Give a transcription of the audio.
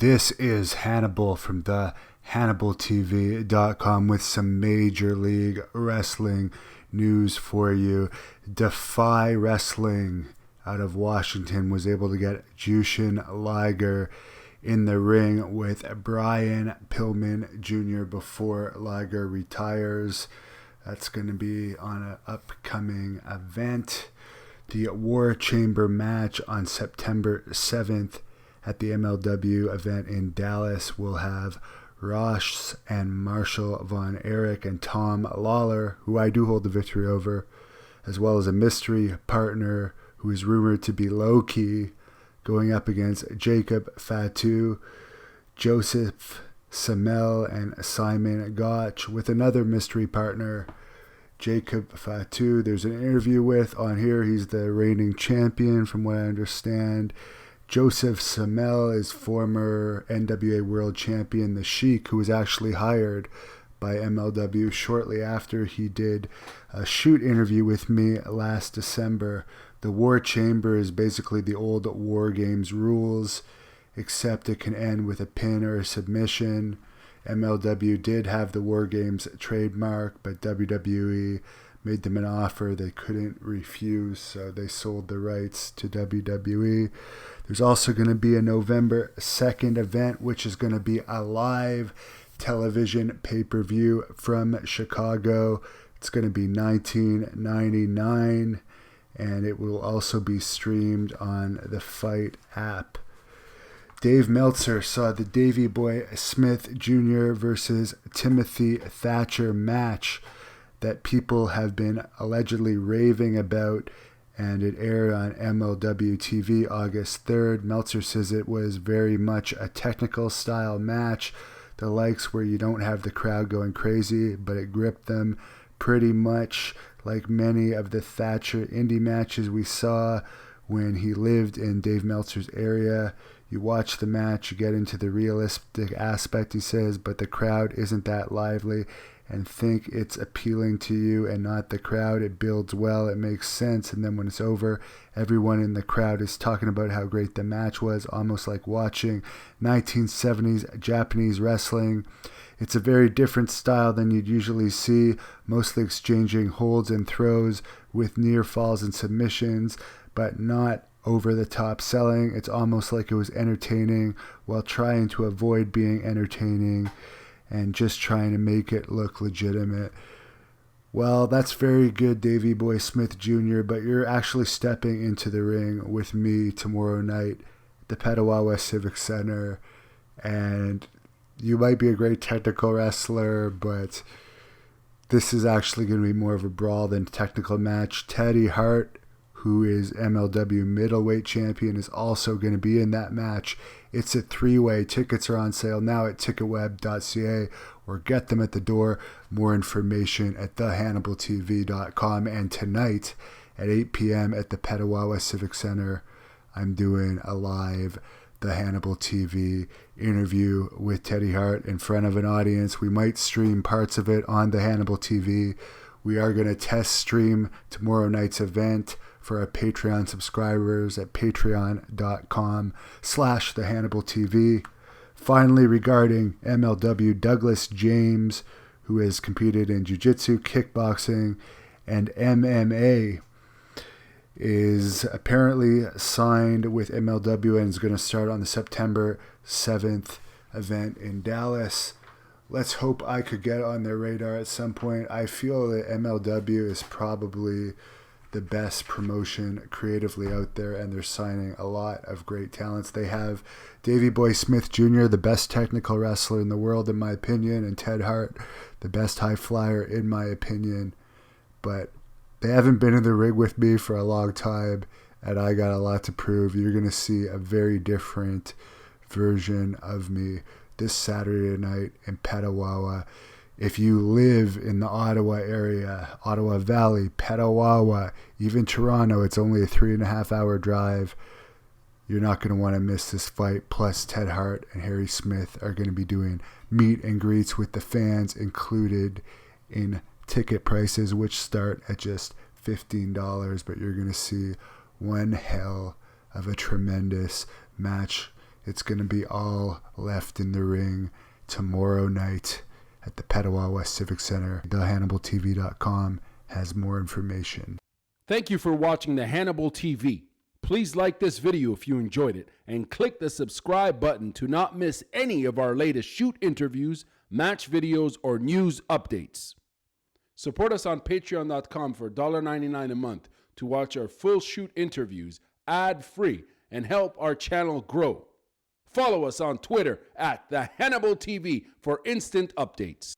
This is Hannibal from the HannibalTV.com with some Major League Wrestling news for you. Defy Wrestling out of Washington was able to get Jushin Liger in the ring with Brian Pillman Jr. before Liger retires. That's going to be on an upcoming event. The War Chamber match on September 7th at the MLW event in Dallas will have Ross and Marshall von Erich and Tom Lawler, who I do hold the victory over, as well as a mystery partner who is rumored to be low-key, going up against Jacob Fatu, Joseph Samel, and Simon Gotch, with another mystery partner, Jacob Fatu. There's an interview with on here. He's the reigning champion from what I understand. Joseph Samel is former NWA World Champion, The Sheik, who was actually hired by MLW shortly after he did a shoot interview with me last December. The War Chamber is basically the old War Games rules, except it can end with a pin or a submission. MLW did have the War Games trademark, but WWE made them an offer they couldn't refuse, so they sold the rights to WWE. There's also going to be a November 2nd event, which is going to be a live television pay-per-view from Chicago. It's going to be $19.99, and it will also be streamed on the Fight app. Dave Meltzer saw the Davey Boy Smith Jr. versus Timothy Thatcher match that people have been allegedly raving about, and it aired on MLW TV August 3rd. Meltzer says it was very much a technical style match, the likes where you don't have the crowd going crazy, but it gripped them pretty much like many of the Thatcher indie matches we saw when he lived in Dave Meltzer's area. You watch the match, you get into the realistic aspect, he says, but the crowd isn't that lively, and think it's appealing to you and not the crowd. It builds well, it makes sense, and then when it's over, everyone in the crowd is talking about how great the match was, almost like watching 1970s Japanese wrestling. It's a very different style than you'd usually see, mostly exchanging holds and throws with near falls and submissions, but not over-the-top selling. It's almost like it was entertaining while trying to avoid being entertaining and just trying to make it look legitimate. Well, that's very good, Davey Boy Smith Jr., but you're actually stepping into the ring with me tomorrow night at the Petawawa Civic Center, and you might be a great technical wrestler, but this is actually going to be more of a brawl than a technical match. Ted Hart, who is MLW middleweight champion, is also going to be in that match. It's a three-way. Tickets are on sale now at ticketweb.ca or get them at the door. More information at thehannibaltv.com. And tonight at 8 p.m. at the Petawawa Civic Center, I'm doing a live The Hannibal TV interview with Teddy Hart in front of an audience. We might stream parts of it on The Hannibal TV. We are going to test stream tomorrow night's event for our Patreon subscribers at patreon.com/thehannibaltv. Finally, regarding Mlw Douglas James, who has competed in jiu-jitsu, kickboxing, and MMA, is apparently signed with MLW and is going to start on the September 7th event in Dallas. Let's hope I could get on their radar at some point. I feel that MLW is probably the best promotion creatively out there, and they're signing a lot of great talents. They have Davey Boy Smith Jr., the best technical wrestler in the world, in my opinion, and Ted Hart, the best high flyer, in my opinion. But they haven't been in the ring with me for a long time, and I got a lot to prove. You're going to see a very different version of me this Saturday night in Petawawa. If you live in the Ottawa area, Ottawa Valley, Petawawa, even Toronto, it's only a 3.5-hour drive. You're not going to want to miss this fight. Plus, Ted Hart and Harry Smith are going to be doing meet and greets with the fans included in ticket prices, which start at just $15. But you're going to see one hell of a tremendous match It's going to be all left in the ring tomorrow night at the Petawawa Civic Center. TheHannibalTV.com has more information. Thank you for watching the Hannibal TV. Please like this video if you enjoyed it and click the subscribe button to not miss any of our latest shoot interviews, match videos, or news updates. Support us on patreon.com for $1.99 a month to watch our full shoot interviews ad-free and help our channel grow. Follow us on Twitter at the Hannibal TV for instant updates.